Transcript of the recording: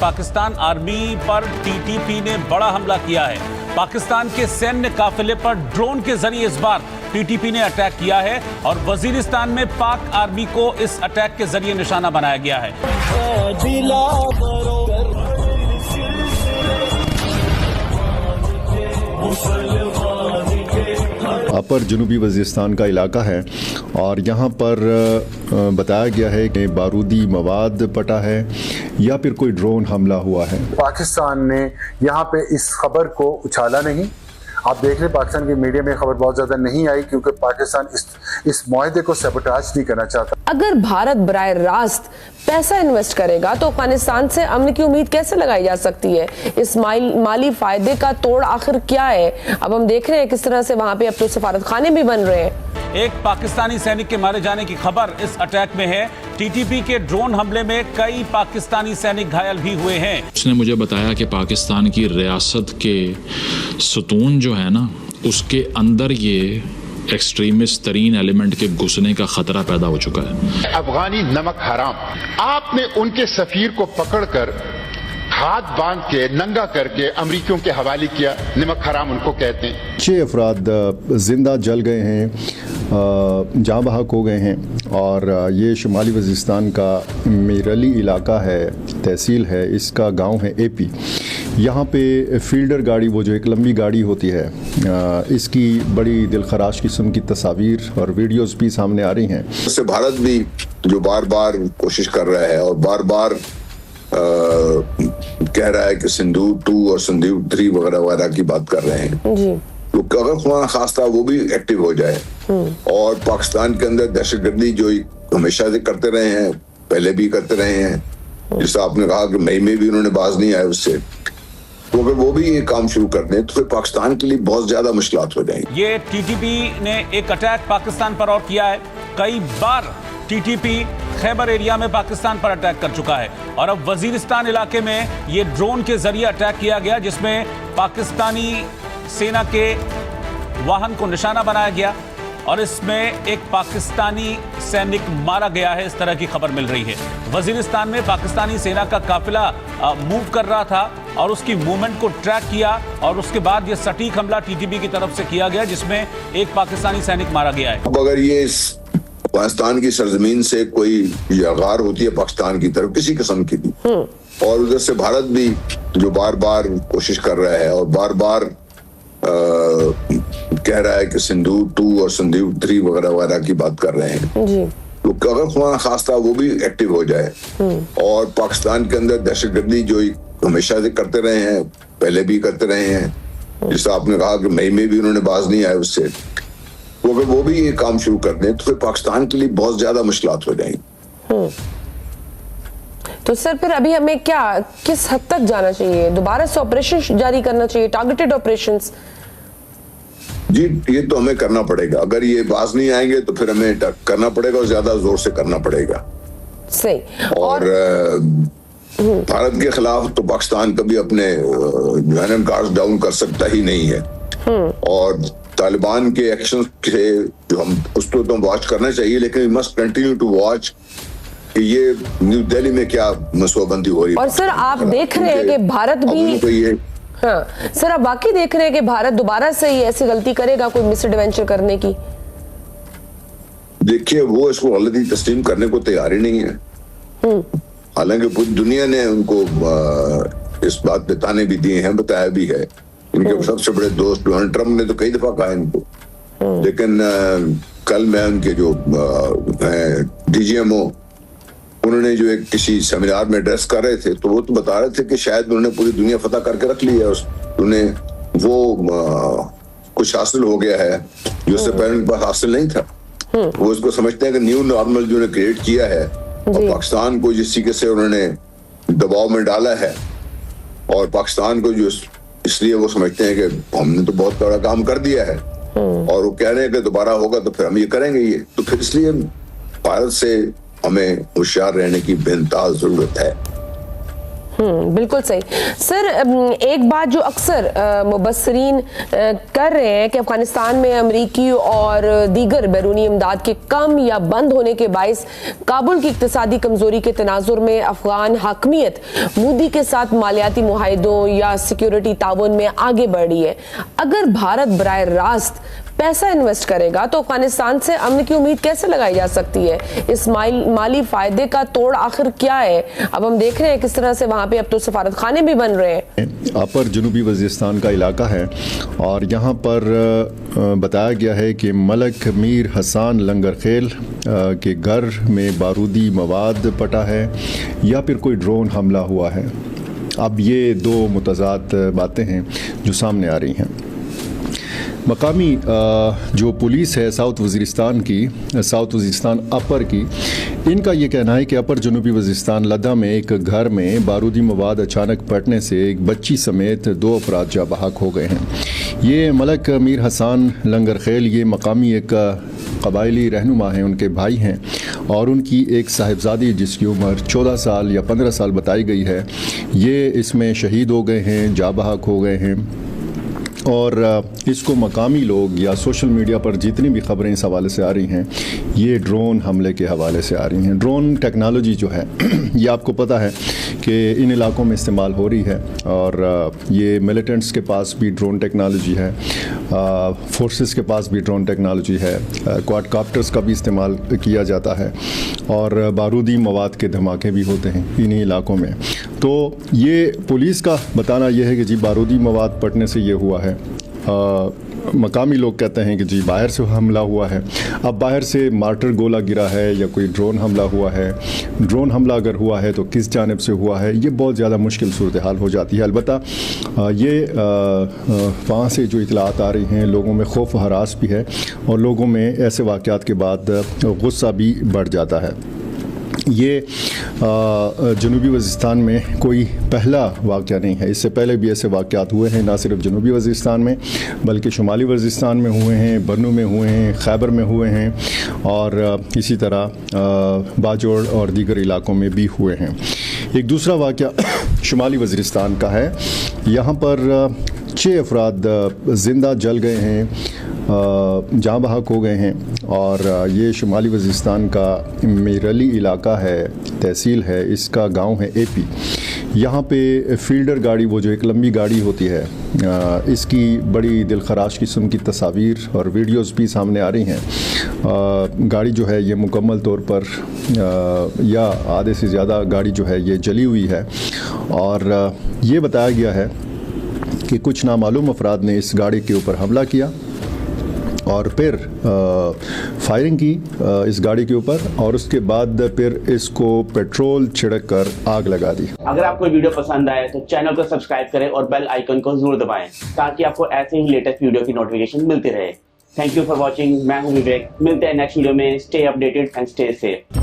Pakistan army पर TTP ने बड़ा हमला किया है। पाकिस्तान के सैन्य काफिले पर ड्रोन के जरिए इस बार टीटीपी ने अटैक किया है और वजीरिस्तान में पाक आर्मी को इस अटैक के जरिए निशाना बनाया गया है। अपर जनूबी वजीरिस्तान का इलाका है और यहाँ पर बताया गया है कि बारूदी मवाद पटा है या फिर कोई ड्रोन हमला हुआ है। पाकिस्तान ने यहाँ पे इस खबर को उछाला नहीं। आप देख रहे पाकिस्तान की मीडिया में खबर बहुत ज्यादा नहीं आई क्योंकि पाकिस्तान इस मुआहदे को सबोटाज नहीं करना चाहता। अगर भारत बराह रास्त पैसा इन्वेस्ट करेगा तो अफगानिस्तान से अमन की उम्मीद कैसे लगाई जा सकती है? इस माली फायदे का तोड़ आखिर क्या है? अब हम देख रहे हैं किस तरह से वहाँ पे अब तो सफारत खाने भी बन रहे हैं। एक पाकिस्तानी सैनिक के मारे जाने की खबर इस अटैक में है। टीटीपी के ड्रोन हमले में कई पाकिस्तानी सैनिक घायल भी हुए हैं। उसने मुझे बताया कि पाकिस्तान की रियासत के सतून जो है ना, उसके अंदर ये एक्सट्रीमिस्ट तरीन एलिमेंट के घुसने का खतरा पैदा हो चुका है। अफगानी नमक हराम, आपने उनके सफीर को पकड़कर हाथ बांध के नंगा करके अमरीकियों के हवाले किया। नमक हराम उनको कहते हैं। 6 अफराद जिंदा जल गए हैं, जहाँ बहक हो गए हैं और ये शुमाली वजीरिस्तान का मीरली इलाका है, तहसील है, इसका गांव है एपी। यहाँ पे फील्डर गाड़ी, वो जो एक लंबी गाड़ी होती है, इसकी बड़ी दिलखराश किस्म की तस्वीर और वीडियोस भी सामने आ रही हैं। उससे भारत भी जो बार बार कोशिश कर रहा है और बार बार कह रहा है कि सिंदूर 2 और सिंदूर 3 वगैरह वगैरह की बात कर रहे हैं जी। तो अगर खुदा खास्ता वो भी एक्टिव हो जाए और पाकिस्तान के अंदर दहशतगर्दी जो हमेशा से करते रहे हैं, पहले भी करते रहे हैं, जैसा आपने कहा कि मई में भी उन्होंने बाज नहीं आए उससे, तो अगर वो भी ये काम शुरू कर दें तो फिर पाकिस्तान के लिए बहुत ज्यादा मुश्किलात हो जाएंगी। ये टीटीपी ने एक अटैक पाकिस्तान पर और किया है। कई बार टीटीपी खैबर एरिया में पाकिस्तान पर अटैक कर चुका है और अब वजीरिस्तान इलाके में ये ड्रोन के जरिए अटैक किया गया, जिसमें पाकिस्तानी सेना के वाहन को निशाना बनाया गया और इसमें एक पाकिस्तानी सैनिक मारा गया है। इस तरह की खबर मिल रही है। वजीरिस्तान में पाकिस्तानी सेना का काफिला मूव कर रहा था और उसकी मूवमेंट को ट्रैक किया और उसके बाद ये सटीक हमला टीटीपी की तरफ से किया गया, जिसमें एक पाकिस्तानी सैनिक मारा गया है। अब अगर ये पाकिस्तान की सरजमीन से कोई यगार होती है पाकिस्तान की तरफ किसी किस्म की भी, और उधर से भारत भी जो बार बार कोशिश कर रहा है और बार बार कह रहा है कि सिंदूर 2 और सिंदूर 3 वगैरह वगैरह की बात कर रहे हैं जी। तो अगर खुदा खास्ता वो भी एक्टिव हो जाए और पाकिस्तान के अंदर दहशतगर्दी जो हमेशा से करते रहे हैं, पहले भी करते रहे हैं, जैसा आपने कहा कि मई में भी उन्होंने बाज नहीं आए उससे, तो अगर वो भी ये काम शुरू कर दें तो फिर पाकिस्तान के लिए बहुत ज्यादा मुश्किलात हो जाएंगी। तो सर फिर अभी हमें क्या, किस हद तक जाना चाहिए? दोबारा से ऑपरेशन जारी करना चाहिए, टारगेटेड ऑपरेशंस? जी, ये तो हमें करना पड़ेगा। अगर ये बाज नहीं आएंगे तो फिर हमें करना पड़ेगा और ज्यादा जोर से करना पड़ेगा। सही। और भारत के खिलाफ तो पाकिस्तान कभी अपने गार्ड्स डाउन कर सकता ही नहीं है और तालिबान के एक्शन से जो हम उसको तो वॉच करना चाहिए, लेकिन we must continue to watch कि ये न्यू दिल्ली में क्या मसवाबंदी हो रही है। और सर आप देख रहे हैं कि भारत भी, हाँ सर आप वाकई देख रहे हैं कि भारत दोबारा से ये ऐसी गलती करेगा, कोई मिस एडवेंचर करने की? देखिए, वो इसको गलती तस्लीम करने को तैयार ही नहीं है। हालांकि पूरी दुनिया ने उनको इस बात पे ताने भी दिए हैं, बताया भी है। इनके सबसे बड़े दोस्त डोनाल्ड ट्रंप ने तो कई दफा कहा इनको, लेकिन कल मैं उनके जो डीजीएमओ, उन्होंने जो एक किसी सेमिनार में एड्रेस कर रहे थे तो वो तो बता रहे थे कि शायद उन्होंने पूरी दुनिया फतह करके रख ली है, उन्हें वो कुछ हासिल हो गया है जो उससे पहले उनके पास हासिल नहीं था। वो इसको समझते हैं कि न्यू नॉर्मल जो उन्होंने क्रिएट किया है और पाकिस्तान को जिस तरीके से उन्होंने दबाव में डाला है और पाकिस्तान को जो इसलिए वो समझते हैं कि हमने तो बहुत बड़ा काम कर दिया है और वो कह रहे हैं कि दोबारा होगा तो फिर हम ये करेंगे ये, तो फिर इसलिए भारत से हमें होशियार रहने की बेनताज जरूरत है। बिल्कुल सही सर। एक बात जो अक्सर मुबस्सरीन कर रहे हैं कि अफगानिस्तान में अमरीकी और दीगर बैरूनी इमदाद के कम या बंद होने के बाइस काबुल की इक्तिसादी कमजोरी के तनाजुर में अफगान हाकमियत मोदी के साथ मालियाती मुआहिदों या सिक्योरिटी ताउन में आगे बढ़ रही है। अगर भारत बराह रास्त पैसा इन्वेस्ट करेगा तो अफगानिस्तान से अमन की उम्मीद कैसे लगाई जा सकती है? इस माली फायदे का तोड़ आखिर क्या है? अब हम देख रहे हैं किस तरह से वहां पे अब तो सफारत खाने भी बन रहे हैं। अपर जनूबी वज़ीरिस्तान का इलाका है और यहाँ पर बताया गया है कि मलक मीर हसन लंगरखेल के घर में बारूदी मवाद पटा है या फिर कोई ड्रोन हमला हुआ है। अब ये दो मुतज़ाद बातें हैं जो सामने आ रही हैं। मकामी जो पुलिस है साउथ वज़ीरिस्तान अपर की, इनका ये कहना है कि अपर जनूबी वज़ीरिस्तान लद्दा में एक घर में बारूदी मवाद अचानक फटने से एक बच्ची समेत 2 अफराद जा बहक हो गए हैं। ये मलक मीर हसन लंगरखेल ये मकामी एक कबायली रहनुमा हैं, उनके भाई हैं और उनकी एक साहिबजादी जिसकी उम्र 14 साल या 15 साल बताई गई है, ये इसमें शहीद हो गए हैं, जा बहक हो गए हैं। और इसको मकामी लोग या सोशल मीडिया पर जितनी भी खबरें इस हवाले से आ रही हैं, ये ड्रोन हमले के हवाले से आ रही हैं। ड्रोन टेक्नोलॉजी जो है ये आपको पता है कि इन इलाकों में इस्तेमाल हो रही है और ये मिलिटेंट्स के पास भी ड्रोन टेक्नोलॉजी है, फोर्सेस के पास भी ड्रोन टेक्नोलॉजी है, क्वाडकॉप्टर्स का भी इस्तेमाल किया जाता है और बारूदी मवाद के धमाके भी होते हैं इन्हीं इलाकों में। तो ये पुलिस का बताना यह है कि जी बारूदी मवाद पड़ने से ये हुआ है। मकामी लोग कहते हैं कि जी बाहर से हमला हुआ है। अब बाहर से मार्टर गोला गिरा है या कोई ड्रोन हमला हुआ है, ड्रोन हमला अगर हुआ है तो किस जानिब से हुआ है, ये बहुत ज़्यादा मुश्किल सूरत हाल हो जाती है। अलबत्ता ये वहाँ से जो इतलात आ रही हैं लोगों में खौफ हरास भी है और लोगों में ऐसे वाक़यात के बाद गुस्सा भी बढ़ जाता है। ये जनूबी वज़ीरिस्तान में कोई पहला वाक़या नहीं है, इससे पहले भी ऐसे वाक़यात हुए हैं, ना सिर्फ जनूबी वज़ीरिस्तान में बल्कि शुमाली वज़ीरिस्तान में हुए हैं, बन्नू में हुए हैं, खैबर में हुए हैं और इसी तरह बाजोड़ और दीगर इलाकों में भी हुए हैं। एक दूसरा वाक़या शुमाली वज़ीरिस्तान का है। यहाँ पर 6 अफराद ज़िंदा जल गए हैं, जहाँ बहक हो गए हैं और ये शुमाली वज़ीरिस्तान का मेरली इलाका है, तहसील है, इसका गांव है एपी। यहाँ पे फील्डर गाड़ी, वो जो एक लंबी गाड़ी होती है, इसकी बड़ी दिलखराश किस्म की तस्वीर और वीडियोस भी सामने आ रही हैं। गाड़ी जो है ये मुकम्मल तौर पर या आधे से ज़्यादा गाड़ी जो है ये जली हुई है और ये बताया गया है कि कुछ नामालूम अफराद ने इस गाड़ी के ऊपर हमला किया और फिर फायरिंग की इस गाड़ी के ऊपर और उसके बाद फिर इसको पेट्रोल छिड़क कर आग लगा दी। अगर आपको वीडियो पसंद आए तो चैनल को सब्सक्राइब करें और बेल आइकन को जरूर दबाएं ताकि आपको ऐसे ही लेटेस्ट वीडियो की नोटिफिकेशन मिलती रहे। Thank you for watching. मैं हूं विवेक। मिलते हैं नेक्स्ट वीडियो में। Stay updated and stay safe.